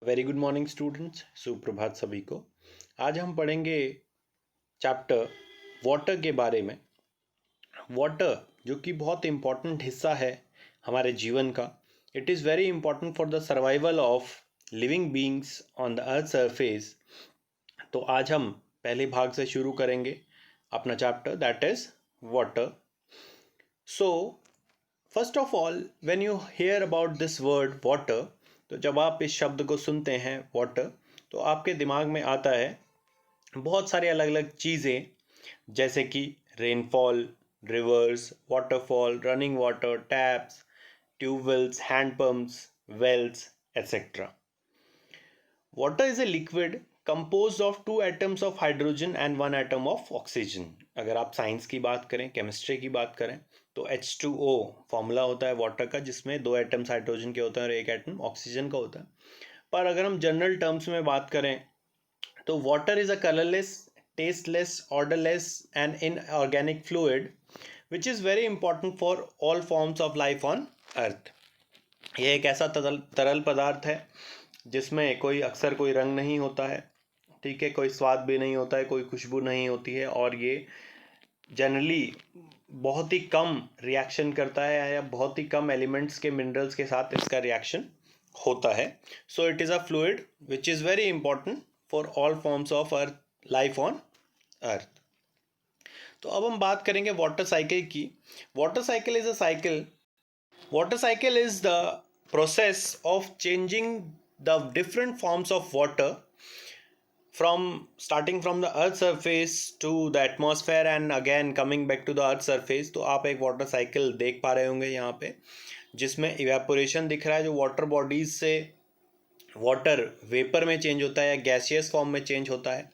Very good morning students, सुप्रभात सभी को। आज हम पढ़ेंगे चैप्टर वाटर के बारे में। वाटर जो कि बहुत इम्पॉर्टेंट हिस्सा है हमारे जीवन का। It is very important for the survival of living beings on the earth surface. तो आज हम पहले भाग से शुरू करेंगे अपना chapter, that is water. So first of all, when you hear about this word water, तो जब आप इस शब्द को सुनते हैं वाटर, तो आपके दिमाग में आता है बहुत सारे अलग अलग चीज़ें, जैसे कि rainfall, rivers, waterfall, running water, taps, tubewells, hand pumps, wells, etcetera. Water is a liquid composed of 2 atoms of hydrogen and 1 atom of oxygen. अगर आप साइंस की बात करें, केमिस्ट्री की बात करें, तो H2O फॉर्मूला होता है वाटर का, जिसमें 2 एटम्स हाइड्रोजन के होते हैं और 1 एटम ऑक्सीजन का होता है। पर अगर हम जनरल टर्म्स में बात करें, तो water is a colourless, tasteless, odourless and inorganic fluid which is very important for all forms of life on earth. ये एक ऐसा तरल पदार्थ है जिसमें कोई रंग नहीं होता है, ठीक है, कोई स्वाद भी नहीं होता है, कोई खुशबू नहीं होती है, और ये जनरली बहुत ही कम रिएक्शन करता है या बहुत ही कम एलिमेंट्स के, मिनरल्स के साथ इसका रिएक्शन होता है। So it is a fluid which is very important for all forms of earth, life on earth. तो अब हम बात करेंगे वाटर साइकिल की। Water cycle is a cycle Water cycle is the process of changing the different forms of water starting from the earth surface to the atmosphere and again coming back to the earth surface। तो आप एक water cycle देख पा रहे होंगे यहाँ पे, जिसमें इवेपोरेशन दिख रहा है, जो वाटर बॉडीज से वाटर वेपर में चेंज होता है या गैसियस फॉर्म में चेंज होता है,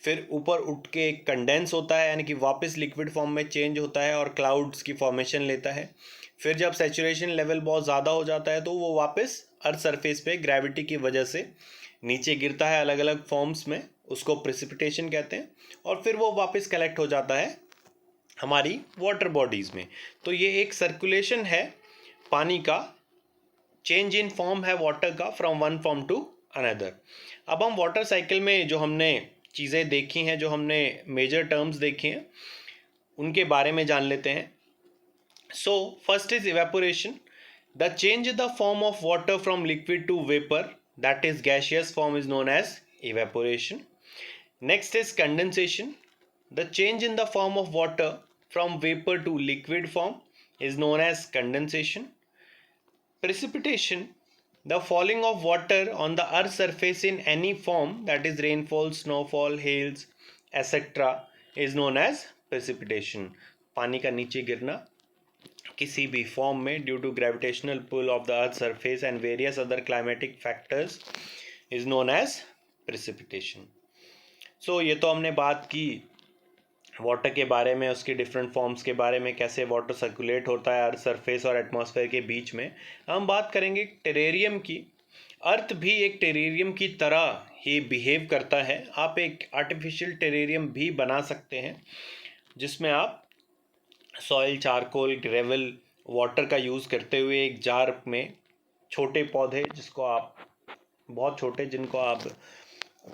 फिर ऊपर उठ के कंडेंस होता है, यानी कि वापस लिक्विड फॉर्म में चेंज होता है और क्लाउड्स की फॉर्मेशन लेता है। फिर जब सैचुरेशन लेवल बहुत ज़्यादा हो जाता है तो वो वापस अर्थ सरफेस पे ग्रेविटी की वजह से नीचे गिरता है अलग अलग फॉर्म्स में, उसको प्रेसिपिटेशन कहते हैं, और फिर वो वापस कलेक्ट हो जाता है हमारी वाटर बॉडीज़ में। तो ये एक सर्कुलेशन है पानी का, चेंज इन फॉर्म है वाटर का from one form to another. अब हम वाटर साइकिल में जो हमने चीज़ें देखी हैं, जो हमने मेजर टर्म्स देखी हैं, उनके बारे में जान लेते हैं। So first is evaporation, the change the form of water from liquid to vapour, that is gaseous form is known as evaporation. Next is condensation, the change in the form of water from vapour to liquid form is known as condensation. Precipitation, the falling of water on the earth's surface in any form, that is rainfall, snowfall, hails, etc., is known as precipitation। पानी का नीचे गिरना किसी भी form में due to gravitational pull of the earth surface and various other climatic factors is known as precipitation. So ये तो हमने बात की वाटर के बारे में, उसके डिफरेंट फॉर्म्स के बारे में, कैसे वाटर सर्कुलेट होता है अर्थ सरफेस और एटमॉस्फेयर के बीच में। हम बात करेंगे टेरेरियम की। अर्थ भी एक टेरेरियम की तरह ही बिहेव करता है। आप एक आर्टिफिशियल टेरेरियम भी बना सकते हैं, जिसमें आप सॉइल, चारकोल, ग्रेवल, वाटर का यूज़ करते हुए एक जार में छोटे पौधे, जिसको आप बहुत छोटे, जिनको आप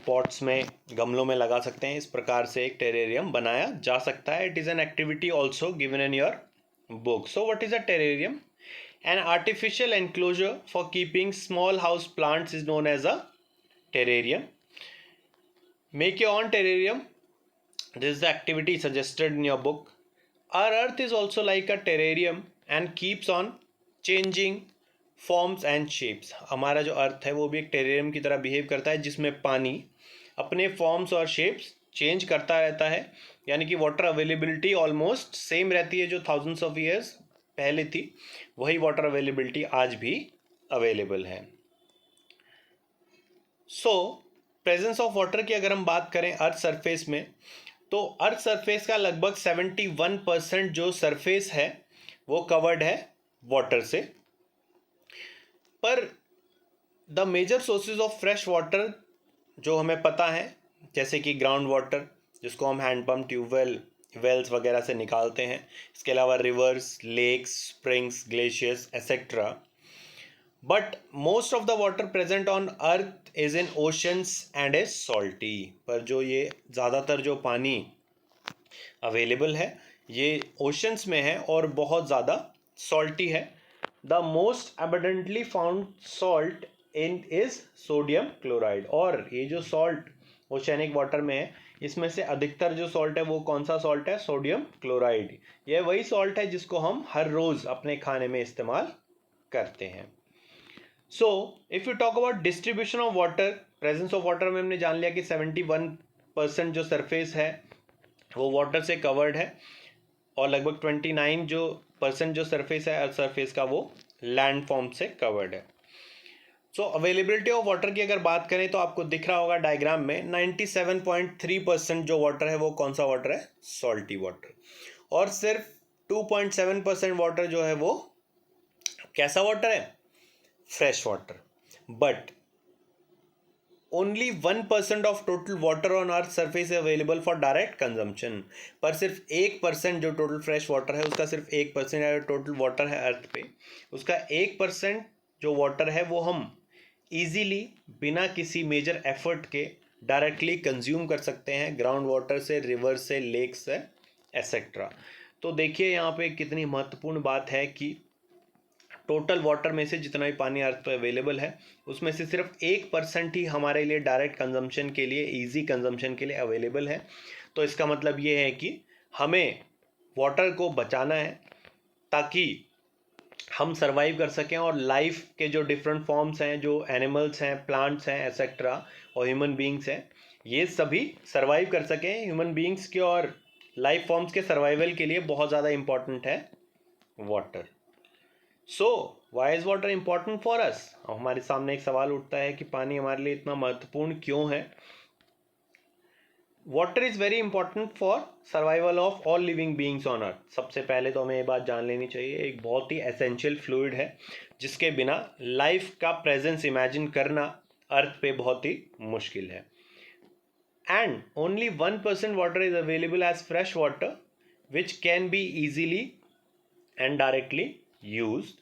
पॉट्स में, गमलों में लगा सकते हैं, इस प्रकार से एक टेरेरियम बनाया जा सकता है। It is an activity also given in your book. So what is a terrarium? An artificial enclosure for keeping small house plants is known as a terrarium. Make your own terrarium. This is the activity suggested in your book. Our earth is also like a terrarium and keeps on changing forms and shapes. हमारा जो अर्थ है वो भी एक terrarium की तरह behave करता है, जिसमें पानी अपने फॉर्म्स और शेप्स चेंज करता रहता है, यानी कि वाटर अवेलेबिलिटी ऑलमोस्ट सेम रहती है जो थाउजेंड्स ऑफ ईयर्स पहले थी, वही वाटर अवेलेबिलिटी आज भी अवेलेबल है। सो प्रेजेंस ऑफ वाटर की अगर हम बात करें अर्थ सरफेस में, तो अर्थ सरफेस का लगभग 71% जो सरफेस है वो कवर्ड है वाटर से। पर the major sources of fresh water जो हमें पता है, जैसे कि ग्राउंड वाटर, जिसको हम हैंडपम्प, ट्यूबवेल, वेल्स वगैरह से निकालते हैं, इसके अलावा rivers, lakes, springs, glaciers, etcetera. But most of the water present on earth is in oceans and is salty. पर जो ये ज़्यादातर जो पानी अवेलेबल है ये ओशंस में है और बहुत ज़्यादा सॉल्टी है। The most abundantly found salt in is sodium chloride. और ये जो सॉल्ट ओशैनिक वाटर में है इसमें से अधिकतर जो सॉल्ट है वो कौन सा सॉल्ट है? Sodium chloride. यह वही सॉल्ट है जिसको हम हर रोज़ अपने खाने में इस्तेमाल करते हैं। So if you talk about distribution of water, presence of water में हमने जान लिया कि 71% जो सरफेस है वो वाटर से कवर्ड है और लगभग 29% जो सरफेस है अर्थ सरफेस का वो लैंड फॉर्म से कवर्ड है। सो अवेलेबिलिटी ऑफ वाटर की अगर बात करें तो आपको दिख रहा होगा डायग्राम में 97.3% जो वाटर है वो कौन सा वाटर है? Salty water. और सिर्फ 2.7% वाटर जो है वो कैसा वाटर है? Fresh water. But only 1% of total water on earth surface है अवेलेबल फॉर डायरेक्ट कंजम्पशन। पर सिर्फ 1% जो टोटल फ्रेश वाटर है उसका सिर्फ 1% है। टोटल वाटर है अर्थ पे उसका 1% जो वाटर है वो हम इजीली बिना किसी मेजर एफर्ट के डायरेक्टली कंज्यूम कर सकते हैं ग्राउंड वाटर से, रिवर से, लेक से एसेट्रा। तो देखिए यहाँ पे कितनी महत्वपूर्ण बात है कि टोटल वाटर में से जितना भी पानी अर्थ पर अवेलेबल है उसमें से सिर्फ 1% ही हमारे लिए डायरेक्ट कंजम्पशन के लिए, इजी कंजम्पशन के लिए अवेलेबल है। तो इसका मतलब ये है कि हमें वाटर को बचाना है ताकि हम सर्वाइव कर सकें और लाइफ के जो डिफरेंट फॉर्म्स हैं, जो एनिमल्स हैं, प्लांट्स हैं एसेट्रा और ह्यूमन बींग्स हैं, ये सभी सर्वाइव कर सकें। ह्यूमन बींग्स के और लाइफ फॉर्म्स के सर्वाइवल के लिए बहुत ज़्यादा इम्पॉर्टेंट है water. So why is water important for us? हमारे सामने एक सवाल उठता है कि पानी हमारे लिए इतना महत्वपूर्ण क्यों है? Water is very important for survival of all living beings on earth. सबसे पहले तो हमें ये बात जान लेनी चाहिए, एक बहुत ही एसेंशियल फ्लूइड है जिसके बिना लाइफ का प्रेजेंस इमेजिन करना अर्थ पे बहुत ही मुश्किल है। And only 1% water is available as fresh water which can be easily and directly used.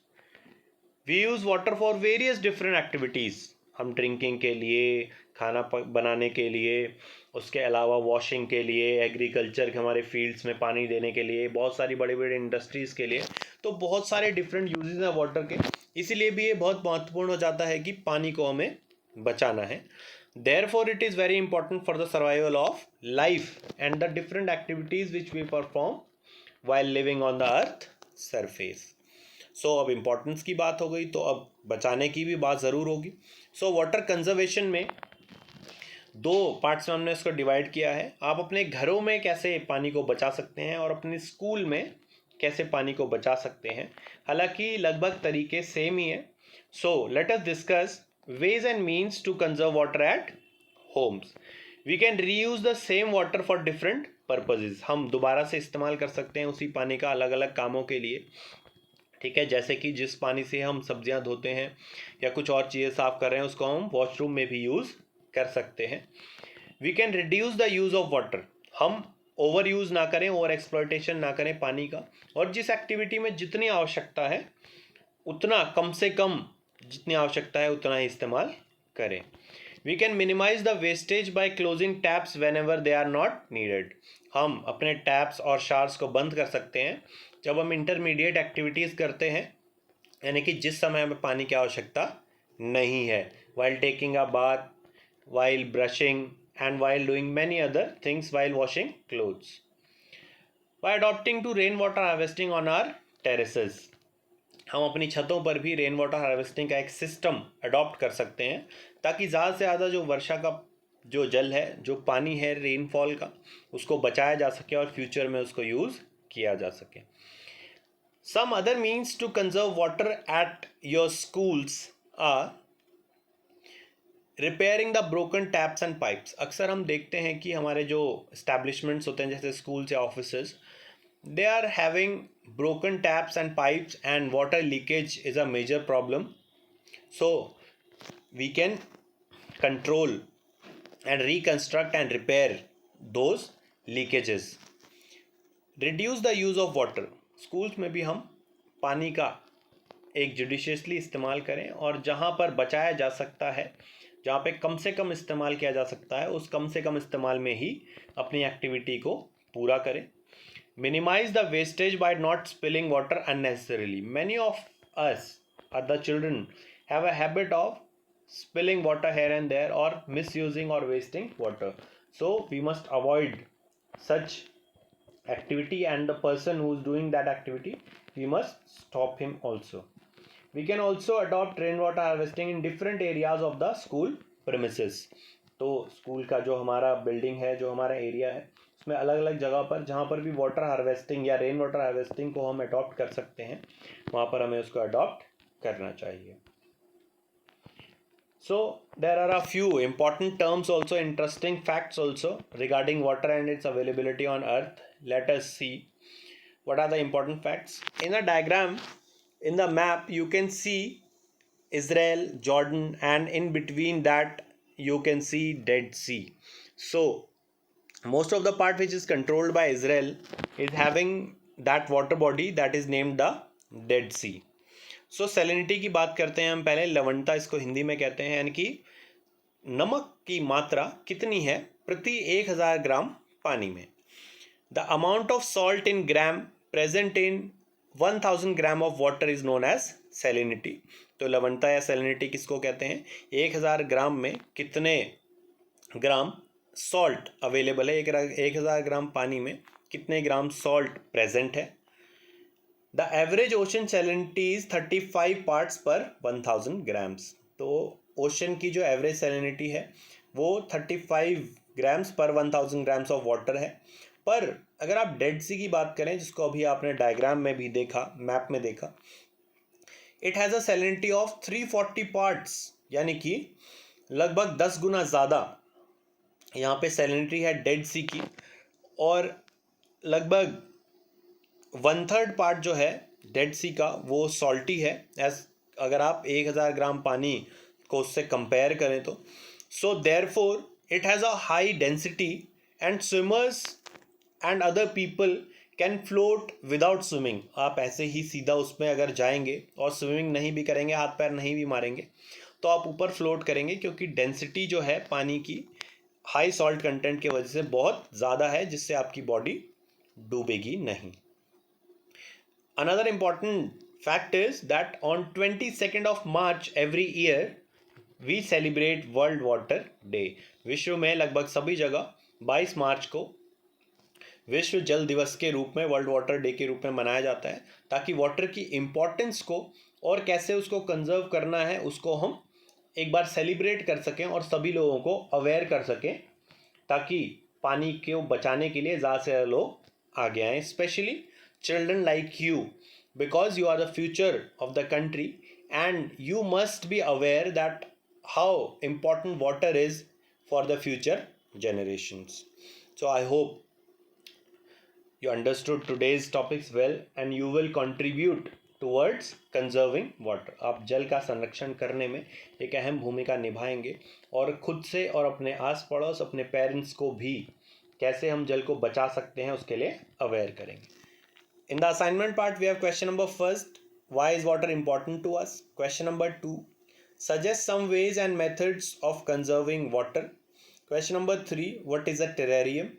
We use water for various different activities. हम ड्रिंकिंग के लिए, खाना बनाने के लिए, उसके अलावा वॉशिंग के लिए, एग्रीकल्चर के हमारे फील्ड्स में पानी देने के लिए, बहुत सारी बड़ी बड़ी इंडस्ट्रीज़ के लिए, तो बहुत सारे डिफरेंट यूजेस हैं वाटर के। इसीलिए भी ये बहुत महत्वपूर्ण हो जाता है कि पानी को हमें बचाना है। Therefore it is very important for the survival of life and the different activities which we perform while living on the earth surface. सो अब इम्पोर्टेंस की बात हो गई तो अब बचाने की भी बात ज़रूर होगी। सो वाटर कंजर्वेशन में दो पार्ट्स में हमने इसको डिवाइड किया है। आप अपने घरों में कैसे पानी को बचा सकते हैं और अपने स्कूल में कैसे पानी को बचा सकते हैं। हालांकि लगभग तरीके सेम ही है। So let us discuss ways and means to conserve water at homes. We can reuse the same water for different purposes. हम दोबारा से इस्तेमाल कर सकते हैं उसी पानी का अलग अलग कामों के लिए। ठीक है, जैसे कि जिस पानी से हम सब्जियां धोते हैं या कुछ और चीज़ें साफ़ कर रहे हैं उसको हम वॉशरूम में भी यूज़ कर सकते हैं। We can reduce the use of water. हम ओवर यूज़ ना करें, ओवर एक्सप्लॉयटेशन ना करें पानी का, और जिस एक्टिविटी में जितनी आवश्यकता है उतना कम से कम जितनी आवश्यकता है उतना ही इस्तेमाल करें। We can minimise the wastage by closing taps whenever they are not needed. हम अपने टैप्स और शावर्स को बंद कर सकते हैं जब हम इंटरमीडिएट एक्टिविटीज़ करते हैं, यानी कि जिस समय हमें पानी की आवश्यकता नहीं है, while taking a bath, while brushing and while doing many other things, while washing clothes. By adopting to rain water harvesting on our terraces. हम अपनी छतों पर भी रेन वाटर हार्वेस्टिंग का एक सिस्टम अडॉप्ट कर सकते हैं ताकि ज़्यादा से ज़्यादा जो वर्षा का जो जल है, जो पानी है रेनफॉल का, उसको बचाया जा सके और फ्यूचर में उसको यूज़ किया जा सके। Some other means to conserve water at your schools are repairing the broken taps and pipes. अक्सर हम देखते हैं कि हमारे जो इस्टेब्लिशमेंट्स होते हैं जैसे स्कूल्स या offices, they are having broken taps and pipes and water leakage is a major problem. So we can control and reconstruct and repair those leakages. Reduce the use of water. Schools में भी हम पानी का एक judiciously इस्तेमाल करें और जहाँ पर बचाया जा सकता है, जहाँ पे कम से कम इस्तेमाल किया जा सकता है, उस कम से कम इस्तेमाल में ही अपनी एक्टिविटी को पूरा करें. Minimize the wastage by not spilling water unnecessarily. Many of us, the children, have a habit of spilling water here and there or misusing or wasting water. So we must avoid such activity, and the person who is doing that activity, we must stop him also. We can also adopt rainwater harvesting in different areas of the school premises. तो school का जो हमारा building है, जो हमारा area है, उसमें अलग अलग जगह पर जहाँ पर भी वाटर हार्वेस्टिंग या रेन वाटर हार्वेस्टिंग को हम अडॉप्ट कर सकते हैं, वहाँ पर हमें उसको अडॉप्ट करना चाहिए. So there are a few important terms also, interesting facts also regarding water and its availability on earth. Let us see what are the important facts. In a diagram, in the map, you can see Israel, Jordan, and in between that you can see Dead Sea. So most of the part which is controlled by Israel is having that water body that is named the Dead Sea. So salinity की बात करते हैं हम पहले. लवणता इसको हिंदी में कहते हैं, यानी कि नमक की मात्रा कितनी है प्रति 1000 ग्राम पानी में. The amount of salt in gram present in 1000 gram of water is known as salinity. तो लवणता या सैलिनिटी किसको कहते हैं? 1000 ग्राम में कितने ग्राम सॉल्ट अवेलेबल है, 1000 ग्राम पानी में कितने ग्राम सॉल्ट प्रेजेंट है. The average ocean salinity is 35 parts per 1000 grams. तो ओशन की जो एवरेज सैलिनिटी है वो 35 ग्राम्स पर 1000 ग्राम्स ऑफ वाटर है. पर अगर आप डेड सी की बात करें, जिसको अभी आपने डायग्राम में भी देखा, मैप में देखा, it has a salinity of 340 parts, यानी कि लगभग 10 गुना ज़्यादा यहाँ पे सैलिनिटी है डेड सी की. और लगभग 1/3 पार्ट जो है डेड सी का वो सॉल्टी है, एज अगर आप 1000 ग्राम पानी को उससे कंपेयर करें तो. So therefore it has a high density and swimmers and other people can float without swimming. आप ऐसे ही सीधा उसमें अगर जाएंगे और स्विमिंग नहीं भी करेंगे, हाथ पैर नहीं भी मारेंगे, तो आप ऊपर फ्लोट करेंगे, क्योंकि डेंसिटी जो है पानी की हाई सॉल्ट कंटेंट की वजह से बहुत ज़्यादा है, जिससे आपकी बॉडी डूबेगी नहीं. Another important fact is that on 22nd of March every year we celebrate World Water Day. विश्व में लगभग सभी जगह 22 मार्च को विश्व जल दिवस के रूप में, वर्ल्ड वाटर डे के रूप में मनाया जाता है, ताकि वाटर की इम्पोर्टेंस को और कैसे उसको कंजर्व करना है उसको हम एक बार सेलिब्रेट कर सकें और सभी लोगों को अवेयर कर सकें, ताकि पानी को बचाने के लिए ज़्यादा से ज़्यादा लोग आगे आएँ. Specially children like you, because you are the future of the country and you must be aware that how important water is for the future generations. So I hope you understood today's topics well and you will contribute towards conserving water. आप जल का संरक्षण करने में एक अहम भूमिका निभाएंगे और खुद से और अपने आस पड़ोस, अपने पेरेंट्स को भी कैसे हम जल को बचा सकते हैं उसके लिए अवेयर करेंगे. In the assignment part, we have question number first, why is water important to us? Question number 2, suggest some ways and methods of conserving water. Question number 3, what is a terrarium?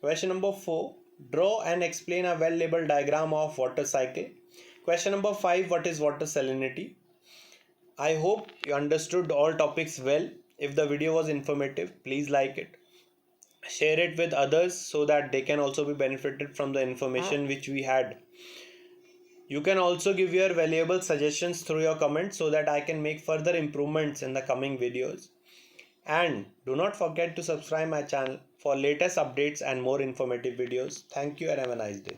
Question number 4, draw and explain a well-labeled diagram of water cycle. Question number 5, what is water salinity? I hope you understood all topics well. If the video was informative, please like it. Share it with others so that they can also be benefited from the information which we had. You can also give your valuable suggestions through your comments so that I can make further improvements in the coming videos. And do not forget to subscribe my channel for latest updates and more informative videos. Thank you and have a nice day.